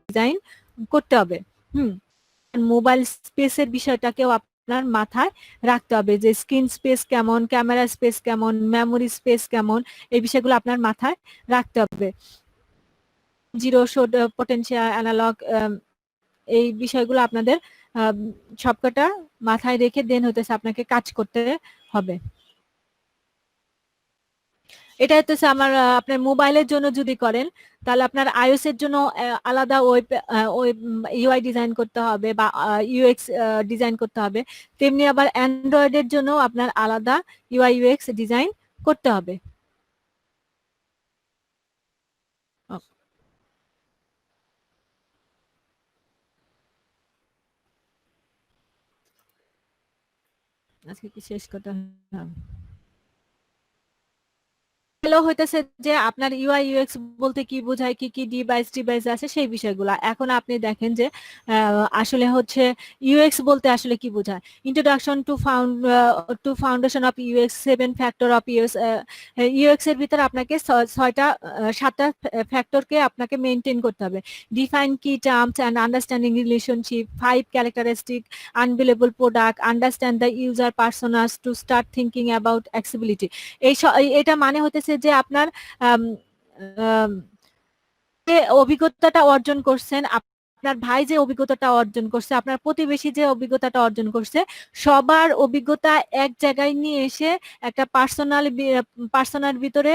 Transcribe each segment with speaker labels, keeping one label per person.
Speaker 1: Design করতে হবে। Mobile স্পেসের বিষয়টাকেও আপনার মাথায় রাখতে হবে যে স্ক্রিন স্পেস কেমন, ক্যামেরা স্পেস কেমন, মেমোরি স্পেস কেমন, এই বিষয়গুলো আপনার মাথায় রাখতে হবে। জিরো শোড পটেনশিয়াল অ্যানালগ এই বিষয়গুলো আপনাদের সবকটা মাথায় রেখে দেন হতেছে আপনাকে কাজ করতে হবে। এটা হচ্ছে আমার আপনার মোবাইলের জন্য যদি করেন তাহলে আপনার iOS এর জন্য আলাদা ওয়েব ইউআই ডিজাইন করতে হবে বা ইউএক্স ডিজাইন করতে হবে, তেমনি আবার অ্যান্ড্রয়েডের জন্য আপনার আলাদা ইউআই ইউএক্স ডিজাইন করতে হবে। আজকে কি শেষ করতে হবে? হইতেছে যে আপনার ইউআই ইউএক্স বলতে কি বোঝায়, কি কি ডিভাইস আছে সেই বিষয়গুলো। এখন আপনি দেখেন যে আসলে হচ্ছে ইউএক্স বলতে আসলে কি বোঝায়। Introduction to foundation of UX, 7 factor of UX. UX এর ভিতরে আপনাকে 7টা ফ্যাক্টরকে আপনাকে মেনটেন করতে হবে। Define key terms and understanding relationship, 5 characteristic unbelievable product, understand the user personas to start thinking about accessibility. এটা মানে হতেছে যে আপনার অভিজ্ঞতাটা অর্জন করছেন, আপনার ভাই যে অভিজ্ঞতাটা অর্জন করছে, আপনার প্রতিবেশী যে অভিজ্ঞতাটা অর্জন করছে, সবার অভিজ্ঞতা এক জায়গায় নিয়ে এসে একটা পার্সোনাল ভিতরে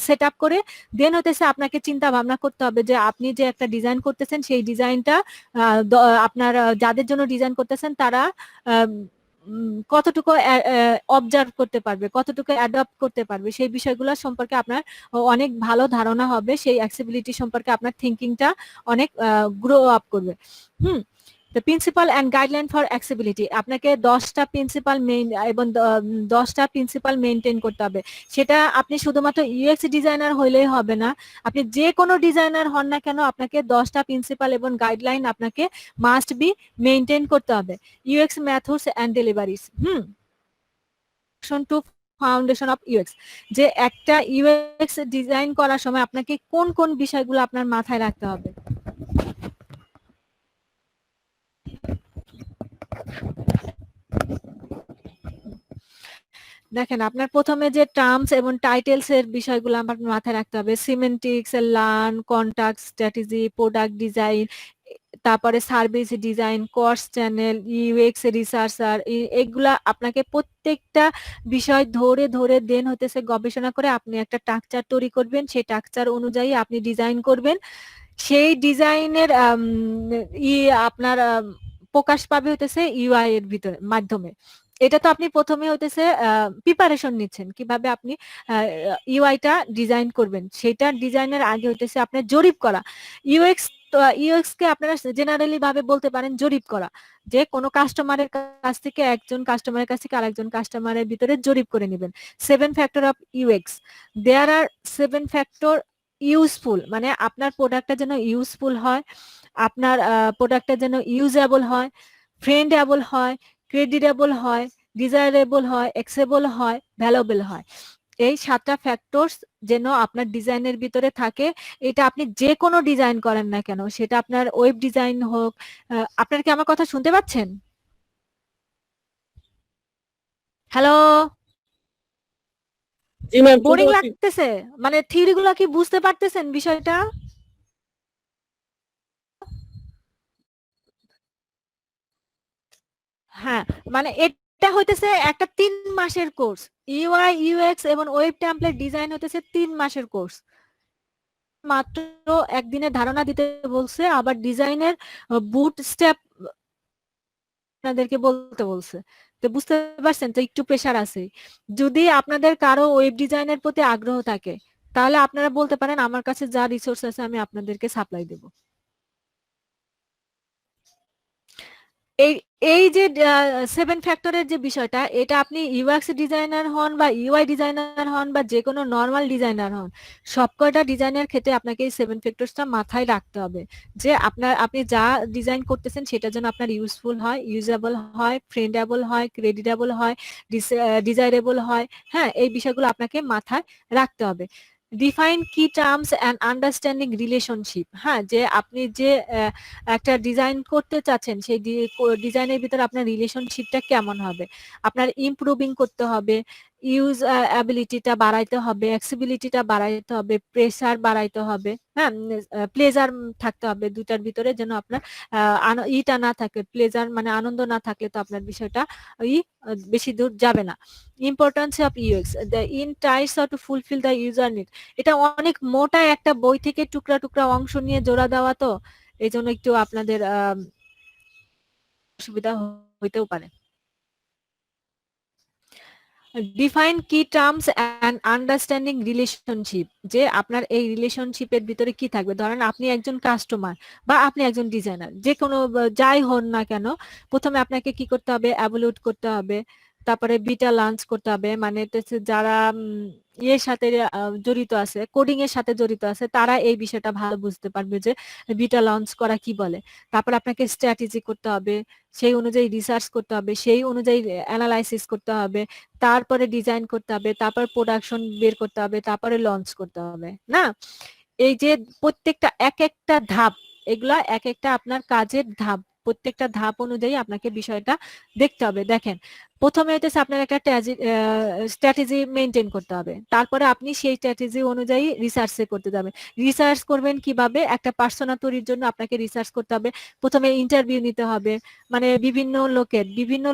Speaker 1: সেট আপ করে দেন হতেছে আপনাকে চিন্তা ভাবনা করতে হবে যে আপনি যে একটা ডিজাইন করতেছেন সেই ডিজাইনটা আপনার যাদের জন্য ডিজাইন করতেছেন তারা কতটুকু অবজার্ভ করতে পারবে, কতটুকু অ্যাডপ্ট করতে পারবে, সেই বিষয়গুলো সম্পর্কে আপনার অনেক ভালো ধারণা হবে। সেই অ্যাক্সেসিবিলিটি সম্পর্কে আপনার থিঙ্কিংটা অনেক গ্রো আপ করবে। The principal and guideline for accessibility, আপনাকে 10টা প্রিন্সিপাল এবং 10টা প্রিন্সিপাল মেনটেন করতে হবে। সেটা আপনি শুধুমাত্র ইউএক্স ডিজাইনার হইলেই হবে না, আপনি যে কোনো ডিজাইনার হন না কেন আপনাকে 10টা প্রিন্সিপাল এবং গাইডলাইন আপনাকে মাস্ট বি মেনটেন করতে হবে। UX methods and deliveries, two foundation of UX, যে একটা ইউএক্স ডিজাইন করার সময় আপনাকে কোন কোন বিষয়গুলো আপনার মাথায় রাখতে হবে। দেখেন আপনার প্রথমে যে টার্মস এবং টাইটেলস এর বিষয়গুলো আমার মাথায় রাখতে হবে। Semantics, learn, contact strategy, product design, তারপরে service design, course channel, UX researcher, এগুলা আপনাকে প্রত্যেকটা বিষয় ধরে ধরে দেন হতেছে গবেষণা করে আপনি একটা স্ট্রাকচার তৈরি করবেন। সেই স্ট্রাকচার অনুযায়ী আপনি ডিজাইন করবেন। সেই ডিজাইনের আপনার প্রকাশ পাবে হতেছে ইউআই এর ভিতরে মাধ্যমে। এটা তো আপনি প্রথমে হতেছে প্রিপারেশন নিচ্ছেন কিভাবে আপনি ইউআইটা ডিজাইন করবেন। সেটা ডিজাইনের আগে হতেছে আপনার জরিপ করা। ইউএক্স কে আপনারা জেনারেলি ভাবে বলতে পারেন জরিপ করা, যে কোনো কাস্টমারের কাছ থেকে একজন কাস্টমারের কাছ থেকে আরেকজন কাস্টমারের ভিতরে জরিপ করে নেবেন। 7 factor of UX, there are 7 factor useful, মানে আপনার প্রোডাক্টটা যেন ইউজফুল হয়, আপনার প্রোডাক্টটা যেন ইউজেবল হয়, ফ্রেন্ডেবল হয়, ক্রেডিটেবল হয়, ডিজায়ারেবল হয়, অ্যাক্সেবল হয়, ভ্যালুয়েবল হয়। এই 7টা ফ্যাক্টরস যেন আপনার ডিজাইনের ভিতরে থাকে। এটা আপনি যে কোনো ডিজাইন করেন না কেন, সেটা আপনার ওয়েব ডিজাইন হোক। আপনার কি আমার কথা শুনতে পাচ্ছেন? হ্যালো, বোরিং লাগতেছে? মানে থিওরি গুলো কি বুঝতে পারতেছেন বিষয়টা? হ্যাঁ, মানে এটা হইতেছে একটা 3 মাসের কোর্স। ইউআই ইউএক্স এবং ওয়েব টেমপ্লেট ডিজাইন হইতেছে 3 মাসের কোর্স। মাত্র একদিনের ধারণা দিতে বলছে, আবার ডিজাইনের বুট স্টেপ আপনাদেরকে বলতে বলছে। তো বুঝতে পারছেন তো, একটু প্রেশার আছে। যদি আপনাদের কারো ওয়েব ডিজাইনের প্রতি আগ্রহ থাকে তাহলে আপনারা বলতে পারেন আমার কাছে যা রিসোর্স আছে আমি আপনাদেরকে সাপ্লাই দেব। এই এই যে 7 ফ্যাক্টরের যে বিষয়টা, এটা আপনি ইউএক্স ডিজাইনার হন বা ইউআই ডিজাইনার হন বা যে কোনো নর্মাল ডিজাইনার হন, সবকটা ডিজাইনের ক্ষেত্রে আপনাকে এই 7 ফ্যাক্টরসটা মাথায় রাখতে হবে। যে আপনি যা ডিজাইন করতেছেন সেটা যেন আপনার ইউজফুল হয়, ইউজেবল হয়, ফ্রেন্ডেবল হয়, ক্রেডিটেবল হয়, ডিজায়ারেবল হয়। হ্যাঁ, এই বিষয়গুলো আপনাকে মাথায় রাখতে হবে। Define key terms and understanding relationship. হ্যাঁ, যে আপনি যে একটা ডিজাইন করতে চাচ্ছেন সেই ডিজাইনের ভিতরে আপনার রিলেশনশিপটা কেমন হবে, আপনার ইমপ্রুভিং করতে হবে, ইউজ অ্যাবিলিটিটা বাড়াইতে হবে, অ্যাক্সিবিলিটিটা বাড়াইতে হবে, প্রেসার বাড়াইতে হবে, হ্যাঁ, প্লেজার থাকতে হবে দুটার ভিতরে, যেন আপনার ইটা না থাকে, প্লেজার মানে আনন্দ না থাকলে তো আপনার বিষয়টা বেশি দূর যাবে না। Importance of UX, the entice to fulfil the user need. এটা অনেক মোটা একটা বই থেকে টুকরা টুকরা অংশ নিয়ে জোড়া দেওয়া, তো এই জন্য একটু আপনাদের অসুবিধা হইতেও পারে। Define key terms and understanding relationship, যে আপনার এই রিলেশনশিপের ভিতরে কি থাকবে। ধরেন আপনি একজন কাস্টমার বা আপনি একজন ডিজাইনার, যে কোনো যাই হন না কেন, প্রথমে আপনাকে কি করতে হবে, অ্যাভলিউট করতে হবে, তারপরে বিটা লঞ্চ করতে হবে, মানে যারা ইয়ের সাথে জড়িত আছে, কোডিং এর সাথে জড়িত আছে, তারা এই বিষয়টা ভালো বুঝতে পারবে যে বিটা লঞ্চ করা কি বলে। তারপর আপনাকে স্ট্র্যাটেজি করতে হবে, সেই অনুযায়ী রিসার্চ করতে হবে, সেই অনুযায়ী অ্যানালাইসিস করতে হবে, তারপরে ডিজাইন করতে হবে, তারপর প্রোডাকশন বের করতে হবে, তারপরে লঞ্চ করতে হবে না। এই যে প্রত্যেকটা এক একটা ধাপ, এগুলা এক একটা আপনার কাজের ধাপ, প্রত্যেকটা ধাপ অনুযায়ী আপনাকে বিষয়টা দেখতে হবে। দেখেন, প্রথমে হইতেছে আপনার একটা স্ট্র্যাটেজি মেনটেন করতে হবে, তারপরে আপনি সেই স্ট্র্যাটেজি অনুযায়ী রিসার্চ করতে যাবেন। রিসার্চ করবেন কিভাবে, একটা পার্সোনা তৈরির জন্য আপনাকে রিসার্চ করতে হবে, প্রথমে ইন্টারভিউ নিতে হবে, মানে বিভিন্ন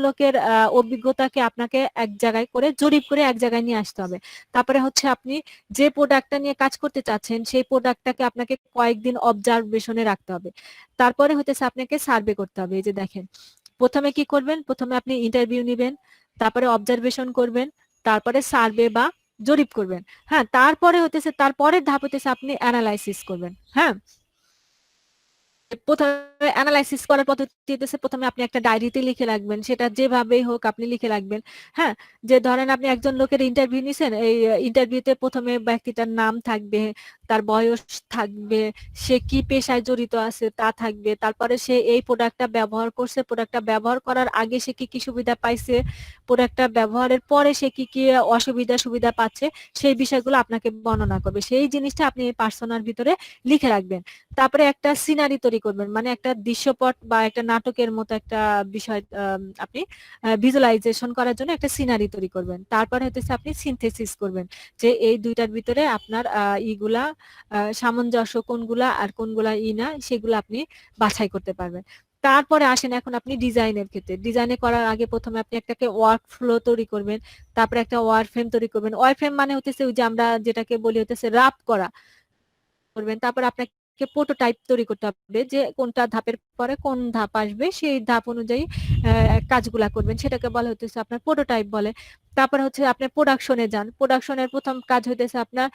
Speaker 1: লোকের অভিজ্ঞতাকে আপনাকে এক জায়গায় করে জরিপ করে এক জায়গায় নিয়ে আসতে হবে। তারপরে হচ্ছে আপনি যে প্রোডাক্টটা নিয়ে কাজ করতে চাচ্ছেন সেই প্রোডাক্টটাকে আপনাকে কয়েকদিন অবজারভেশনে রাখতে হবে। তারপরে হতেছে আপনাকে সার্ভে করতে হবে। এই যে দেখেন, প্রথমে কি করবেন, প্রথমে আপনি ইন্টারভিউ নিবেন, তারপরে অবজারভেশন করবেন, তারপরে সার্ভে বা জরিপ করবেন। হ্যাঁ, তারপরে হতেছে তারপরের ধাপ হতেছে আপনি অ্যানালাইসিস করবেন। হ্যাঁ, প্রথমে অ্যানালাইসিস করার পদ্ধতি হচ্ছে প্রথমে আপনি একটা ডায়েরিতে লিখে রাখবেন, সেটা যেভাবেই হোক আপনি লিখে রাখবেন। হ্যাঁ, যে ধরেন আপনি একজন লোকের ইন্টারভিউ নিছেন, এই ইন্টারভিউতে প্রথমে ব্যক্তিটার নাম থাকবে, তার বয়স থাকবে, সে কি পেশায় জড়িত আছে তা থাকবে, তারপরে সে এই প্রোডাক্টটা ব্যবহার করছে, প্রোডাক্টটা ব্যবহার করার আগে সে কি কি সুবিধা পাইছে, প্রোডাক্টটা ব্যবহারের পরে সে কি কি সুবিধা পাচ্ছে, সেই বিষয়গুলো আপনাকে বর্ণনা করবে। সেই জিনিসটা আপনি পার্সোনার ভিতরে লিখে রাখবেন। তারপরে একটা সিনারি তৈরি করবেন, মানে একটা দৃশ্যপট বা একটা নাটকের মতো একটা বিষয় আপনি ভিজুয়ালাইজেশন করার জন্য একটা সিনারি তৈরি করবেন। তারপরে হচ্ছে আপনি সিনথেসিস করবেন, যে এই দুইটার ভিতরে আপনার ইগুলা সামঞ্জস্য কোনগুলা আর কোনগুলা না, সেগুলো আপনি বাছাই করতে পারবেন। তারপরে আসেন এখন আপনি ডিজাইনের ক্ষেত্রে। ডিজাইনে করার আগে প্রথমে আপনি একটাকে ওয়ার্ক ফ্লো তৈরি করবেন, তারপরে একটা ওয়ার ফ্রেম তৈরি করবেন। ওয়ার ফ্রেম মানে হতেছে ওই যে আমরা যেটাকে বলি হতেছে রাফ করা করবেন। তারপর আপনাকে প্রোটোটাইপ তৈরি করতে হবে, যে কোনটা ধাপের পরে কোন ধাপ আসবে সেই ধাপ অনুযায়ী কাজগুলা করবেন, সেটাকে বলা হতেছে আপনার প্রোটোটাইপ বলে। তারপর হচ্ছে আপনি প্রোডাকশনে যান, প্রোডাকশনের প্রথম কাজ হইতেছে আপনার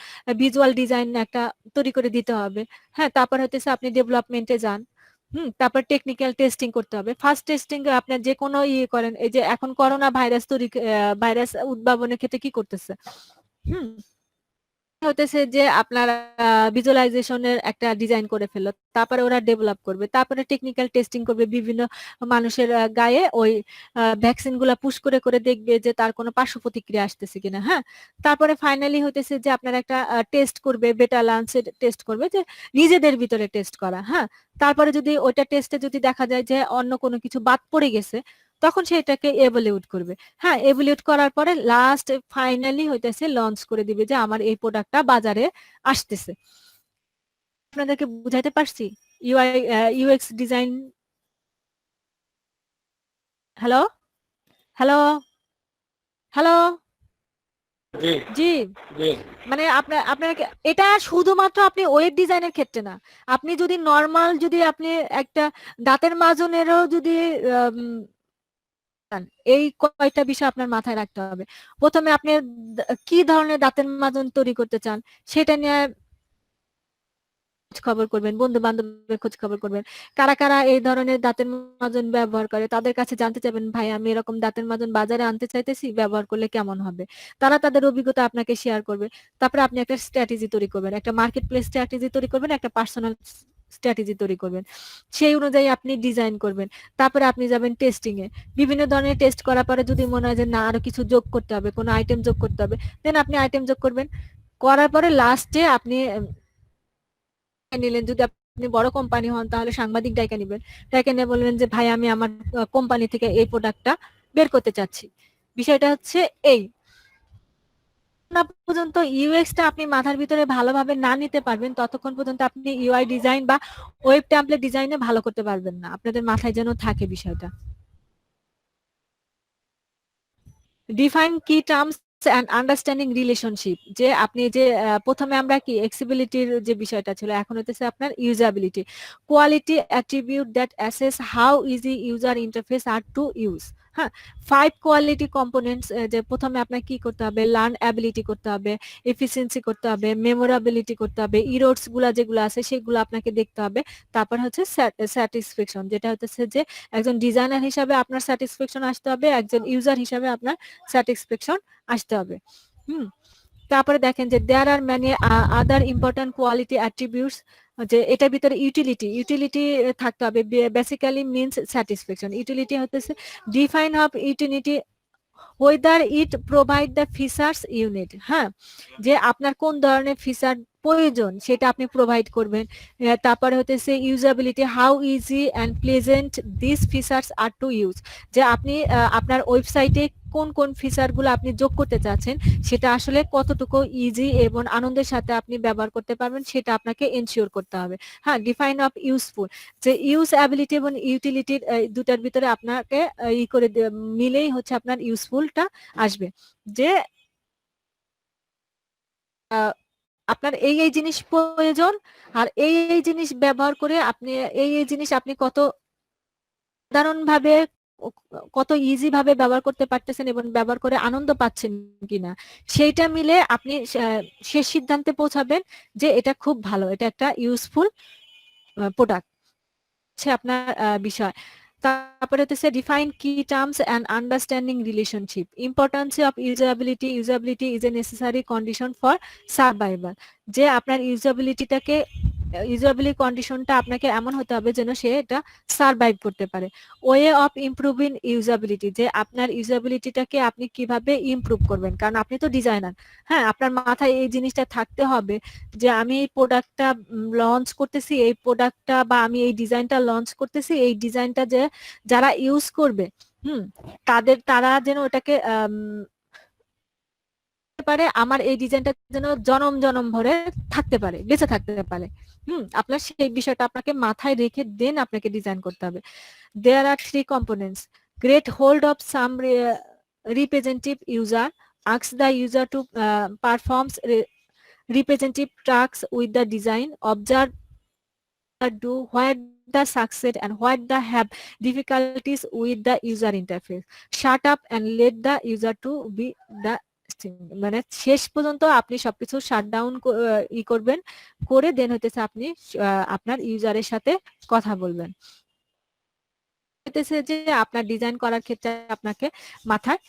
Speaker 1: ভিজুয়াল ডিজাইন একটা তৈরি করে দিতে হবে। হ্যাঁ, তারপর হইতেছে আপনি ডেভেলপমেন্টে যান। তারপর টেকনিক্যাল টেস্টিং করতে হবে। ফার্স্ট টেস্টিং আপনার যে কোনো করেন, এই যে এখন করোনা ভাইরাস ভাইরাস উদ্ভাবনের ক্ষেত্রে কি করতেছে, হুম হতেছে যে আপনার ভিজুয়ালাইজেশনের একটা ডিজাইন করে ফেললো, তারপরে ওরা ডেভেলপ করবে, তারপরে টেকনিক্যাল টেস্টিং করবে বিভিন্ন মানুষের গায়ে, ওই ভ্যাকসিন গুলা পুশ করে করে দেখবে যে তার কোনো পার্শ্ব প্রতিক্রিয়া আসতেছে কিনা। হ্যাঁ, তারপরে ফাইনালি হতেছে যে আপনার একটা টেস্ট করবে, বেটা লাঞ্চের টেস্ট করবে, যে নিজেদের ভিতরে টেস্ট করা। হ্যাঁ, তারপরে যদি ওইটা টেস্টে যদি দেখা যায় যে অন্য কোনো কিছু বাদ পড়ে গেছে, তখন সেটাকে এভালুয়েট করবে। হ্যাঁ, এভালুয়েট করার পরে লাস্ট ফাইনালি হইতেছে লঞ্চ করে দিবে যে আমার এই প্রোডাক্টটা বাজারে আসতেছে। আপনাদেরকে বুঝাইতে পারছি? UI UX design. Hello hello hello
Speaker 2: জি
Speaker 1: জি,
Speaker 2: জি
Speaker 1: মানে আপনার এটা শুধুমাত্র আপনি ওয়েব ডিজাইনের ক্ষেত্রে না, আপনি যদি নরমাল যদি আপনি একটা দাঁতের মাজনেরও যদি এই কয়টা বিষয় আপনার মাথায় রাখতে হবে। প্রথমে আপনি কি ধরনের দাঁতের মাজন তৈরি করতে চান সেটা নিয়ে খবর করবেন, বন্ধু বান্ধবের খোঁজ খবর করবেন, কারা কারা এই ধরনের দাঁতের মাজন ব্যবহার করে তাদের কাছে জানতে চাইবেন, ভাই আমি এরকম দাঁতের মাজন বাজারে আনতে চাইতেছি, ব্যবহার করলে কেমন হবে। তারা তাদের অভিজ্ঞতা আপনাকে শেয়ার করবে। তারপরে আপনি একটা স্ট্র্যাটেজি তৈরি করবেন, একটা মার্কেট প্লেস স্ট্র্যাটেজি তৈরি করবেন, একটা পার্সোনাল স্ট্র্যাটেজি তৈরি করবেন, সেই অনুযায়ী আপনি ডিজাইন করবেন। তারপরে আপনি যাবেন টেস্টিং এ, বিভিন্ন ধরনের টেস্ট করার পরে যদি মনে হয় যে না আরো কিছু যোগ করতে হবে, কোনো আইটেম যোগ করতে হবে, দেন আপনি আইটেম যোগ করবেন। করার পরে লাস্টে আপনি নিলেন, যদি আপনি বড় কোম্পানি হন তাহলে সাংবাদিক ডাইকা নিবেন, ডাইকা নিয়ে বলবেন যে ভাই আমি আমার কোম্পানি থেকে এই প্রোডাক্টটা বের করতে চাচ্ছি। বিষয়টা হচ্ছে এই, না পর্যন্ত ইউএক্সটা আপনি মাথার ভিতরে ভালোভাবে না নিতে পারবেন ততক্ষণ পর্যন্ত আপনি ইউআই ডিজাইন বা ওয়েব টেমপ্লেট ডিজাইনে ভালো করতে পারবেন না। আপনাদের মাথায় যেন থাকে বিষয়টা। Define key terms and understanding relationship, যে আপনি যে প্রথমে আমরা কি এক্সিবিলিটির যে বিষয়টা ছিল, এখন হচ্ছে আপনার usability. Quality attribute that assess how easy user interface are to use. হ্যাঁ, 5 কোয়ালিটি কম্পোনেন্টস, যে প্রথমে আপনাকে কি করতে হবে, লার্ন অ্যাবিলিটি করতে হবে, এফিসিয়েন্সি করতে হবে, মেমোরাবিলিটি করতে হবে, ইরোডস গুলা যেগুলো আছে সেগুলো আপনাকে দেখতে হবে। তারপর হচ্ছে স্যাটিসফ্যাকশন, যেটা হচ্ছে যে একজন ডিজাইনার হিসাবে আপনার স্যাটিসফ্যাকশন আসতে হবে, একজন ইউজার হিসাবে আপনার স্যাটিসফ্যাকশন আসতে হবে। তারপরে দেখেন যে there are many other important quality attributes, যে এটার ভিতরে ইউটিলিটি থাকতে হবে। Basically means satisfaction. ইউটিলিটি হচ্ছে define of utility whether it provide the features you need। হ্যাঁ, যে আপনার কোন ধরনের ফিচার প্রয়োজন সেটা আপনি প্রোভাইড করবেন। তারপরে হতেছে usability, how easy and pleasant this features are to use, যে আপনি আপনার ওয়েবসাইটে কোন কোন ফিচারগুলো আপনি যোগ করতে চাচ্ছেন সেটা আসলে কতটুকু ইজি এবং আনন্দের সাথে আপনি ব্যবহার করতে পারবেন সেটা আপনাকে এনশিওর করতে হবে। হ্যাঁ, ডিফাইন অফ ইউজফুল, যে ইউজ অ্যাবিলিটি এবং ইউটিলিটির দুটার ভিতরে আপনাকে ই করে মিলেই হচ্ছে আপনার ইউজফুলটা আসবে, যে আপনার এই জিনিস প্রয়োজন আর এই জিনিস ব্যবহার করে আপনি এই জিনিস আপনি কত সাধারণভাবে কত ইজি ভাবে ব্যবহার করতে পারতেছেন এবং ব্যবহার করে আনন্দ পাচ্ছেন কিনা, সেইটা মিলে আপনি শেষ সিদ্ধান্তে পৌঁছাবেন যে এটা খুব ভালো, এটা একটা ইউজফুল প্রোডাক্ট হচ্ছে আপনার বিষয়। তারপরে হচ্ছে define key terms and understanding relationship, importance of usability is a necessary condition for survival, যে আপনার ইউজাবিলিটি কন্ডিশনটা আপনাকে এমন হতে হবে যেন সে এটা সার্ভাইভ করতে পারে। ওয়ে অফ ইমপ্রুভিং ইউজাবিলিটি, যে আপনার ইউজাবিলিটিটাকে আপনি কিভাবে ইমপ্রুভ করবেন, কারণ আপনি তো ডিজাইনার। হ্যাঁ, আপনার মাথায় এই জিনিসটা থাকতে হবে যে আমি এই প্রোডাক্টটা লঞ্চ করতেছি, এই প্রোডাক্টটা বা আমি এই ডিজাইনটা লঞ্চ করতেছি, এই ডিজাইনটা যে যারা ইউজ করবে তারা যেন ওটাকে পারে, আমার এই ডিজাইনটা যেন জনম জনম ভরে থাকতে পারে, বেঁচে থাকতে পারে। আপনার সেই বিষয়টা আপনাকে মাথায় রেখে দেন আপনাকে ডিজাইন করতে হবে। There are 3 components. Get hold of some representative user, ask the user to perform representative tasks with the design, observe do where the succeed and where the have difficulties with the user interface. Shut up and let the user to be the মানে শেষ পর্যন্ত আপনি সবকিছু shutdown করবেন, করে দেন হইতেছে আপনি আপনার ইউজারের সাথে কথা বলবেন। হইতেছে যে আপনার ডিজাইন করার ক্ষেত্রে আপনাকে মাথায়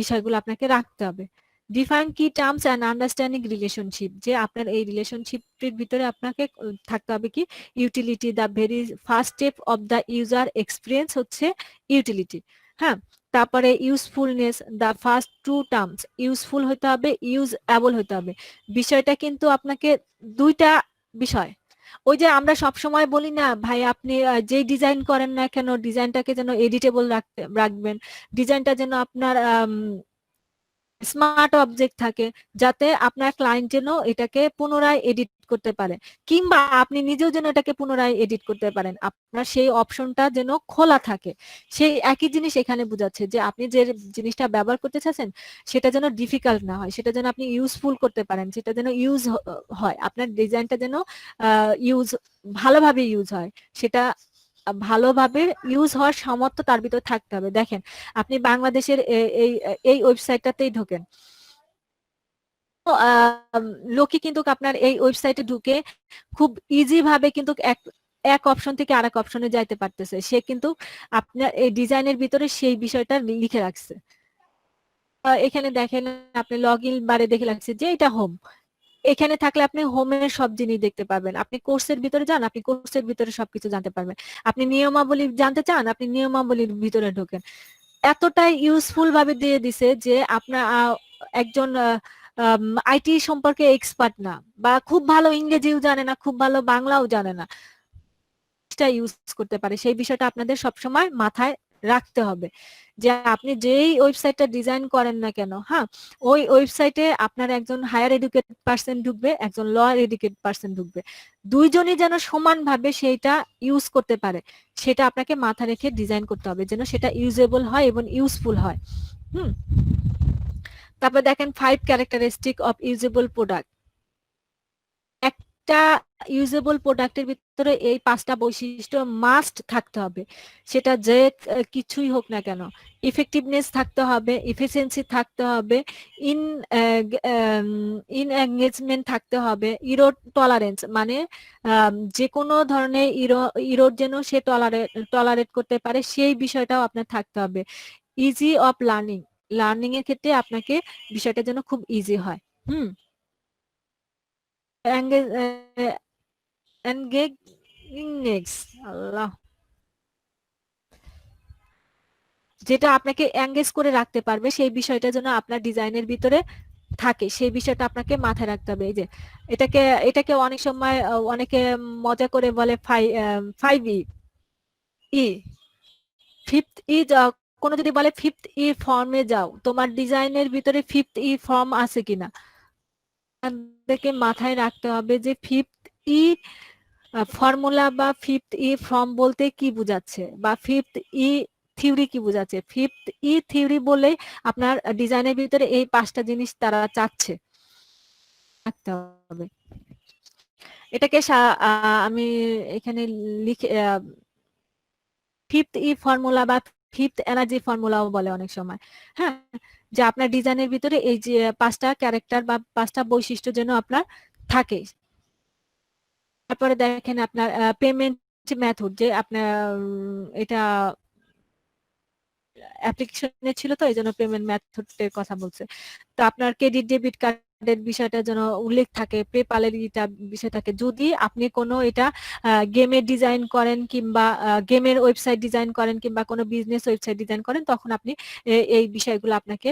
Speaker 1: বিষয়গুলো আপনাকে রাখতে হবে। Define key terms and understanding relationship, যে আপনার এই রিলেশনশিপের ভিতরে আপনাকে থাকতে হবে কি utility. The very first step of the user experience হচ্ছে ইউটিলিটি। হ্যাঁ, তারপরে usefulness, the first 2 terms, useful হতে হবে, ইউজএবল হতে হবে। বিষয়টা কিন্তু আপনাকে দুইটা বিষয়, ওই যে আমরা সব সময় বলি না ভাই আপনি যেই ডিজাইন করেন না কেন ডিজাইনটাকে যেন এডিটেবল রাখবেন, ডিজাইনটা যেন আপনার স্মার্ট অবজেক্ট থাকে, যাতে আপনার ক্লায়েন্ট যেন এটাকে পুনরায় এডিট করতে পারে, কিংবা আপনি নিজেও যেন এটাকে পুনরায় এডিট করতে পারেন, আপনার সেই অপশনটা যেন খোলা থাকে। সেই একই জিনিস এখানে বোঝাচ্ছে যে আপনি যে জিনিসটা ব্যবহার করতে চাচ্ছেন সেটা যেন ডিফিকাল্ট না হয়, সেটা যেন আপনি ইউজফুল করতে পারেন, সেটা যেন ইউজ হয়, আপনার ডিজাইনটা যেন ভালোভাবে ইউজ হয়, সেটা ভালোভাবে ইউজ হওয়ার সামর্থ্য তার ভিতর থাকতে হবে। দেখেন আপনি বাংলাদেশের এই ওয়েবসাইটটাতেই ঢোকেন, লোকে কিন্তু আপনার এই ওয়েবসাইটে ঢুকে খুব ইজি ভাবে কিন্তু এক অপশন থেকে আরেক অপশনে যাইতে পারতেছে, সে কিন্তু আপনার এই ডিজাইনের ভিতরে সেই বিষয়টা লিখে রাখছে। এখানে দেখেন আপনি লগ ইন বারে দেখে রাখছে যে এটা হোম, এখানে থাকলে আপনি হোমের সব জিনিস দেখতে পারবেন। আপনি কোর্সের ভিতরে যান, আপনি কোর্সের ভিতরে সবকিছু জানতে পারবেন। আপনি নিয়মাবলী জানতে চান, আপনি নিয়মাবলীর ভিতরে ঢোকেন। এতটাই ইউজফুল ভাবে দিয়ে দিছে যে আপনার একজন আইটি সম্পর্কে এক্সপার্ট না, বা খুব ভালো ইংরেজিও জানে না, খুব ভালো বাংলাও জানে না, ইউজ করতে পারে, সেই বিষয়টা আপনাদের সবসময় মাথায় রাখতে হবে। যে আপনি যেই ওয়েবসাইটটা ডিজাইন করেন না কেন, হ্যাঁ, ওই ওয়েবসাইটে আপনার একজন হায়ার এডুকেটেড পার্সন ঢুকবে, একজন লোয়ার এডুকেটেড পার্সন ঢুকবে, দুইজনই যেন সমানভাবে সেইটা ইউজ করতে পারে, সেটা আপনাকে মাথা রেখে ডিজাইন করতে হবে, যেন সেটা ইউজেবল হয় এবং ইউজফুল হয়। তারপর দেখেন 5 ক্যারেক্টারিস্টিক অফ ইউজেবল প্রোডাক্ট। একটা ইউজেবল প্রোডাক্টের ভিতরে এই 5টা বৈশিষ্ট্য মাস্ট থাকতে হবে, সেটা যে কিছুই হোক না কেন। ইফেক্টিভনেস থাকতে হবে, ইফিসিয়েন্সি থাকতে হবে, ইন এঙ্গেজমেন্ট থাকতে হবে, ইরোর টলারেন্স, মানে যে কোনো ধরনের ইরোর যেন সে টলারেট করতে পারে, সেই বিষয়টাও আপনার থাকতে হবে। ইজি অফ লার্নিং এর ক্ষেত্রে আপনাকে বিষয়টা যেন খুব ইজি হয়। আল্লাহ, যেটা আপনাকে এঙ্গেজ করে রাখতে পারবে, সেই বিষয়টা যেন আপনার ডিজাইনের ভিতরে থাকে, সেই বিষয়টা আপনাকে মাথায় রাখতে হবে। এই যে এটাকে এটাকে অনেক সময় অনেকে মজা করে বলে 5E, ফিফথ ই, কোনো যদি বলে 5th ই ফর্মে যাও, তোমার ডিজাইনের ভিতরে 5th ই ফর্ম আছে কিনা আপনাদেরকে মাথায় রাখতে হবে, যে 5th ই ফর্মুলা বা 5th ই ফর্ম বলতে কি বোঝাচ্ছে, বা 5th ই থিওরি কি বোঝাচ্ছে। 5th ই থিওরি বলে আপনার ডিজাইনের ভিতরে এই 5টা জিনিস তারা চাচ্ছে রাখতে হবে। এটাকে আমি এখানে লিখে 5th ই ফর্মুলা বা 5th এনার্জি ফর্মুলাও বলে অনেক সময়, হ্যাঁ, যে আপনার ডিজাইনের ভিতরে এই যে 5টা ক্যারেক্টার বা 5টা বৈশিষ্ট্য যেন আপনার থাকে। তারপরে দেখেন আপনার পেমেন্ট মেথড, যে আপনার এটা অ্যাপ্লিকেশনে ছিল, তো এই জন্য পেমেন্ট মেথডের কথা বলছে। তো আপনার ক্রেডিট ডেবিট কার্ডের বিষয়টা যেন উল্লেখ থাকে, পেপালের বিষয় থাকে। যদি আপনি কোনো এটা গেমের ডিজাইন করেন, কিংবা গেমের ওয়েবসাইট ডিজাইন করেন, কিংবা কোনো বিজনেস ওয়েবসাইট ডিজাইন করেন, তখন আপনি এই বিষয়গুলো আপনাকে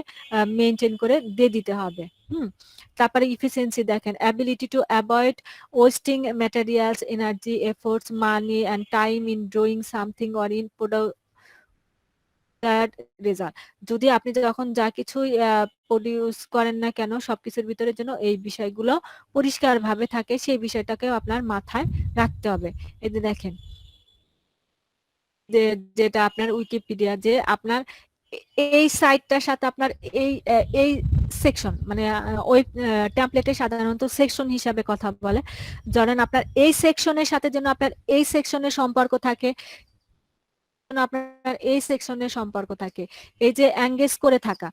Speaker 1: মেনটেন করে দিয়ে দিতে হবে। তারপরে ইফিসিয়েন্সি দেখেন, ability to avoid wasting materials, energy, efforts, money and time in doing something or in result. যদি আপনি যখন যা কিছুই প্রডিউস করেন না কেন, সবকিছুর ভিতরে যেন এই বিষয়গুলো পরিষ্কারভাবে থাকে, সেই বিষয়টাকেও আপনার মাথায় রাখতে হবে। এই যে দেখেন, যেটা আপনার উইকিপিডিয়া, যে আপনার এই সাইটটার সাথে আপনার এই সেকশন, মানে ওই টেমপ্লেটে সাধারণত সেকশন হিসাবে কথা বলে, ধরেন আপনার এই সেকশনের সাথে যেন আপনার এই সেকশনের সম্পর্ক থাকে, আপনার এই সেকশনের সম্পর্ক থাকে। এই যে এঙ্গেজ করে থাকা,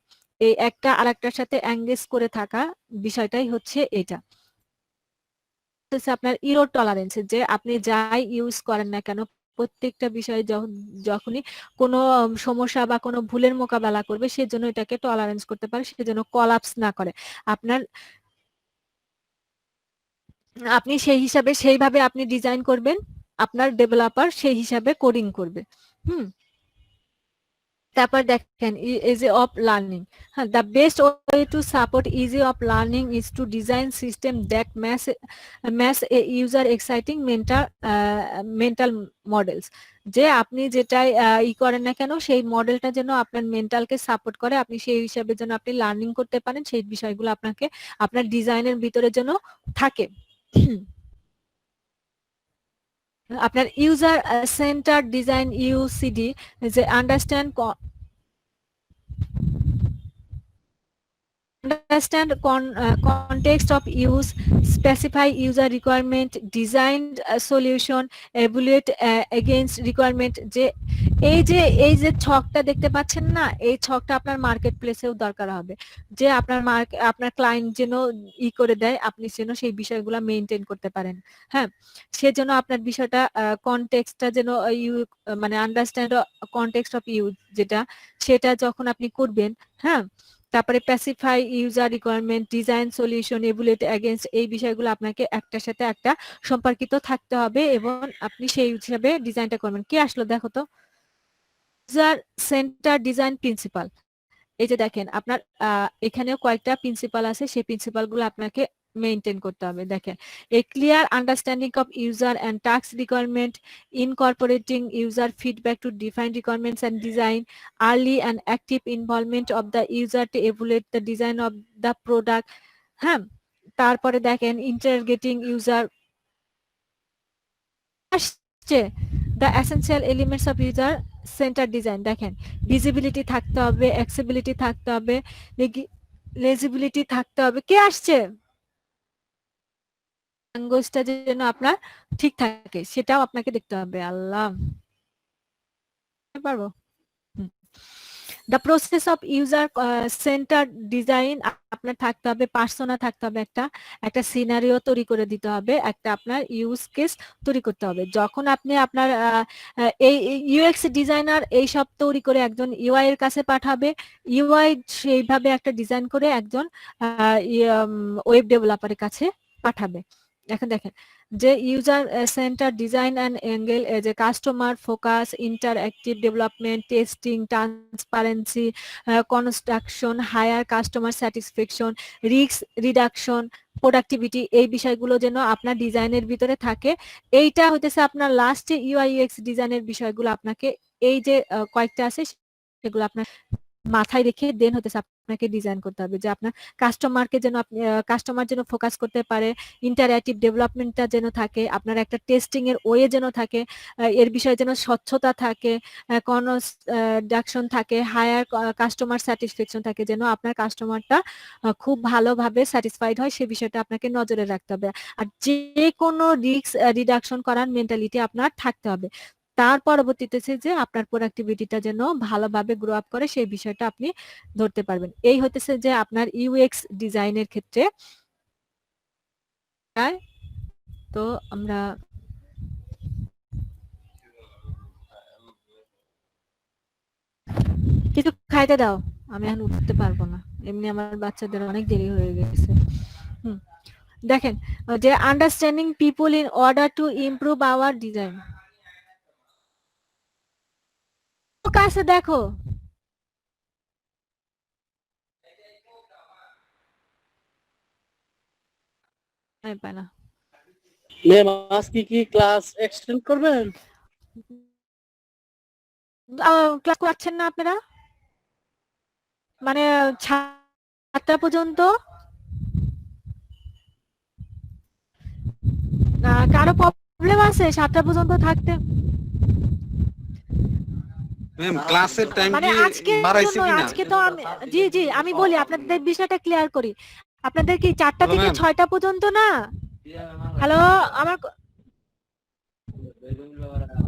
Speaker 1: এই একটা আরেকটার সাথে এঙ্গেজ করে থাকা বিষয়টাই হচ্ছে এটা। আপনার ইরোর টলারেন্স, যে আপনি যাই ইউজ করেন না কেন, প্রত্যেকটা বিষয়ে যখনই কোনো সমস্যা বা কোনো ভুলের মোকাবেলা করবে, সেজন্য এটাকে টলারেন্স করতে পারে, সেজন্য কলাপস না করে। আপনি সেই হিসাবে সেইভাবে আপনি ডিজাইন করবেন, আপনার ডেভেলপার সেই হিসাবে কোডিং করবে। তারপর দেখেন ইজি অফ লার্নিং। হ্যাঁ, the best way to support easy of learning is to design system that match a user exciting mental models. যে আপনি যেটাই করেন না কেন, সেই মডেলটা যেন আপনার মেন্টালকে সাপোর্ট করে, আপনি সেই হিসাবে যেন আপনি লার্নিং করতে পারেন, সেই বিষয়গুলো আপনাকে আপনার ডিজাইনের ভিতরে যেন থাকে। আপনার ইউজার সেন্টার ডিজাইন, ইউসিডি, যে understand context of use, specify user requirement, design solution, evaluate against requirement। যে এই যে ছকটা দেখতে পাচ্ছেন না, এই ছকটা আপনার মার্কেট প্লেসেও দরকার হবে, যে আপনার ক্লায়েন্ট যেন করে দেয়, আপনি যেন সেই বিষয়গুলো মেনটেন করতে পারেন। হ্যাঁ, সেজন্য আপনার বিষয়টা কনটেক্সটটা যেন মানে আন্ডারস্ট্যান্ড কনটেক্সট অফ ইউজ, যেটা সেটা যখন আপনি করবেন। হ্যাঁ, তারপরে pacify user requirement, design solution, এভুলেট against, এই বিষয়গুলো আপনাকে একটার সাথে একটা সম্পর্কিত থাকতে হবে, এবং আপনি সেই হিসাবে ডিজাইনটা করবেন। কে আসলো দেখো তো? User centre design principal. এই যে দেখেন আপনার এখানেও কয়েকটা প্রিন্সিপাল আছে, সেই প্রিন্সিপালগুলো আপনাকে মেইনটেইন করতে হবে। দেখেন, a clear understanding of user and task requirement, incorporating user feedback to define requirements and design, early and active involvement of the user to evaluate the design of the product। হ্যাঁ, তারপরে দেখেন interrogating user আসছে, the essential elements of user centered design। দেখেন, visibility থাকতে হবে, accessibility থাকতে হবে, লেজিবিলিটি থাকতে হবে। কে আসছে? ল্যাঙ্গুয়েজটা যেন আপনার ঠিক থাকে সেটাও আপনাকে দেখতে হবে। আল্লাহ, পারবো। The process of user centre design আপনার থাকতে হবে, পার্সোনা থাকতে হবে, একটা সিনারিও তৈরি করে দিতে হবে, একটা আপনার ইউজ কেস তৈরি করতে হবে। যখন আপনি আপনার এই ইউএক্স ডিজাইনার এই সব তৈরি করে একজন ইউআই এর কাছে পাঠাবে, ইউআই সেইভাবে একটা ডিজাইন করে একজন ওয়েব ডেভেলপারের কাছে পাঠাবে। এখন দেখেন যে user centre design and angle, যে customer focus, interactive development, testing, transparency, construction, higher customer satisfaction, risk reduction, productivity, এই বিষয়গুলো যেন আপনার ডিজাইনের ভিতরে থাকে। এইটা হইতেছে আপনার লাস্টে ইউআই ইউএক্স ডিজাইনের বিষয়গুলো আপনাকে এই যে কয়েকটা আছে সেগুলো আপনার মাথায় রেখে দেন হতেছে আপনাকে ডিজাইন করতে হবে, যে আপনার কাস্টমারকে যেন আপনি কাস্টমার যেন ফোকাস করতে পারে, ইন্টারঅ্যাক্টিভ ডেভেলপমেন্টটা যেন থাকে, আপনার একটা টেস্টিং এর ওয়ে যেন থাকে, এর বিষয়ে যেন স্বচ্ছতা থাকে, কনস্ট্রাকশন থাকে, হায়ার কাস্টমার স্যাটিসফ্যাকশন থাকে, যেন আপনার কাস্টমারটা খুব ভালোভাবে স্যাটিসফাইড হয়, সে বিষয়টা আপনাকে নজরে রাখতে হবে। আর যে কোনো রিস্ক রিডাকশন করার মেন্টালিটি আপনার থাকতে হবে। তার পরবর্তীতে যে আপনার প্রোডাক্টিভিটিটা যেন ভালোভাবে গ্রো আপ করে সেই বিষয়টা আপনি ধরতে পারবেন। এই হতেছে যে আপনার ইউএক্স ডিজাইনের ক্ষেত্রে। তো আমরা কিছু খাইতে দাও, আমি এখন উঠতে পারবো না, এমনি আমার বাচ্চাদের অনেক দেরি হয়ে গেছে। দেখেন যে understanding people in order to improve hour design. কাছে দেখো, পায় না।
Speaker 3: ম্যাম আজকে কি ক্লাস এক্সটেন্ড করবেন?
Speaker 1: ক্লাস করাচ্ছেন না আপনারা? মানে 7টা পর্যন্ত? কারো প্রবলেম আছে 7টা পর্যন্ত থাকতে?
Speaker 2: ম্যাম ক্লাসের টাইম
Speaker 1: মানে
Speaker 2: কি
Speaker 1: আজকে
Speaker 2: বাড়াইছে কিনা?
Speaker 1: আজকে তো জি আমি বলি আপনাদের বিষয়টা ক্লিয়ার করি। আপনাদের কি 4টা
Speaker 2: হ্যালো
Speaker 1: থেকে
Speaker 2: ম্যাম।
Speaker 1: 6টা পর্যন্ত না? হ্যালো, আমারও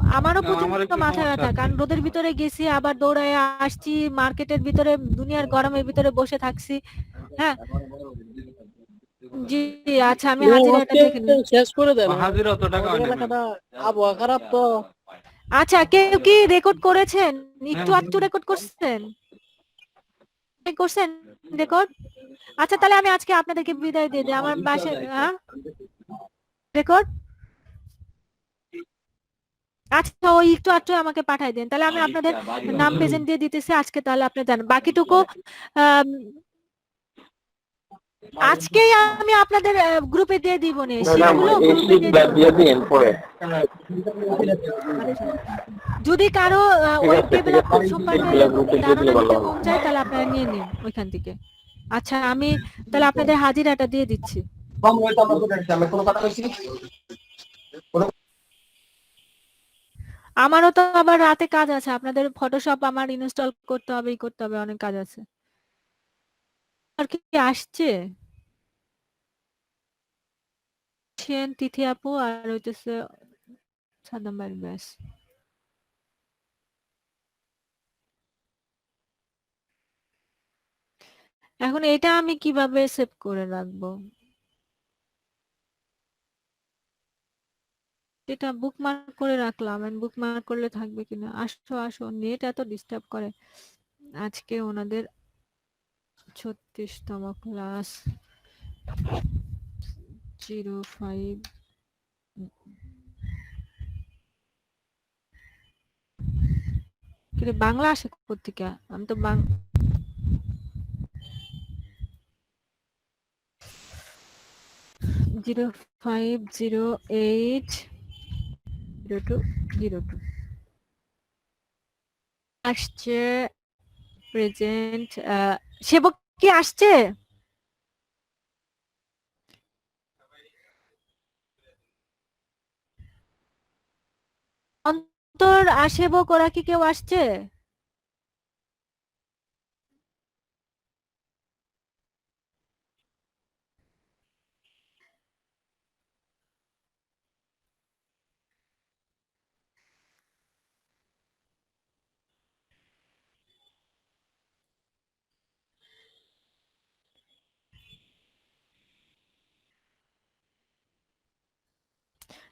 Speaker 2: ম্যাম, আমার
Speaker 1: প্রচন্ড
Speaker 2: একটু
Speaker 1: মাথা
Speaker 2: সমস্যা
Speaker 1: ব্যথা,
Speaker 2: আছে।
Speaker 1: কারণ রোদের ভিতরে গেছি, আবার দৌড়ায় আসছি, মার্কেটের ভিতরে দুনিয়ার গরমের ভিতরে বসে থাকছি। হ্যাঁ জি, আচ্ছা আমি
Speaker 3: ম্যাম
Speaker 1: হাজিরাটা
Speaker 3: আজকে
Speaker 1: দেখে নিই।
Speaker 3: শেষ করে দেন।
Speaker 2: হাজির অত টাকা হয়
Speaker 3: আমাদের
Speaker 2: না ম্যাম।
Speaker 3: এলাকাটা আবহাওয়া খারাপ তো।
Speaker 1: আচ্ছা, কেউ কি রেকর্ড করেছেন? একটু রেকর্ড করছেন? করছেন রেকর্ড? আচ্ছা তাহলে আমি আজকে আপনাদেরকে বিদায় দিয়ে দিই। আমার বাসায় রেকর্ড, আচ্ছা ওই একটু আধটু আমাকে পাঠাই দেন, তাহলে আমি আপনাদের নাম প্রেজেন্ট দিয়ে দিতেছি আজকে, তাহলে আপনি জানেন বাকিটুকু। আম, আজকেই আমি আপনাদের গ্রুপে দিয়ে দিব নে, শিটগুলো গ্রুপে দিয়ে দিব। আচ্ছা, যদি কারো ওয়েব ডেভেলপমেন্ট সম্পর্কে ধারণা নিতে মন চায় তাহলে আপনারা নিয়ে নিন ওইখান থেকে। আচ্ছা আমি তাহলে আপনাদের হাজিরাটা দিয়ে দিচ্ছি। আমারও তো আবার রাতে কাজ আছে, আপনাদের ফটোশপ আমার ইনস্টল করতে হবে, করতে হবে, অনেক কাজ আছে। আর কি আসছে তিথি আপু আর হইতেছে সাদ্দাম ভাই, ব্যাস। এখন এটা আমি কিভাবে সেভ করে রাখবো? এটা বুকমার্ক করে রাখলাম, বুকমার্ক করলে থাকবে কিনা? আসো আসো, নেট এত ডিস্টার্ব করে। আজকে ওনাদের 36তম ক্লাস, 05 বাংলা আসে কোথেকে? আমি তো 05080202 আসছে প্রেজেন্ট সেবক কি আসছে? অন্তর সেবক ওরা কি কেউ আসছে?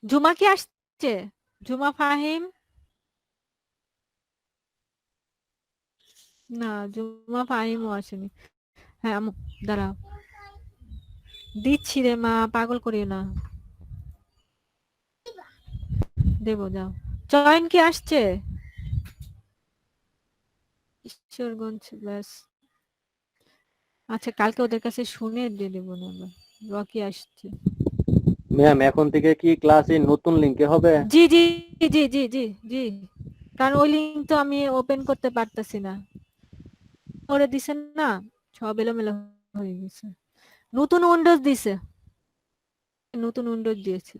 Speaker 1: ঝুমা কি আসছে? ঝুমা ফাহিম? না, ঝুমা ফাহিমও আসেনি। হ্যাঁ আম্মু, দাঁড়াও দিচ্ছি রে মা, পাগল করিও না, দেবো যাও। চয়ন কি আসছে? ঈশ্বরগঞ্জ, ব্যাস। আচ্ছা, কালকে ওদের কাছে শুনে দিয়ে দেবো না। রকি আসছে।
Speaker 3: ম্যাম এখন থেকে কি ক্লাস এই নতুন লিংকে হবে?
Speaker 1: জি জি জি জি জি জি, কারণ ওই লিঙ্ক তো আমি ওপেন করতে পারতেছি না, করে দিছেন না, সব এলোমেলো হয়ে গেছে। নতুন উইন্ডোজ দিছে, নতুন উইন্ডোজ দিয়েছে।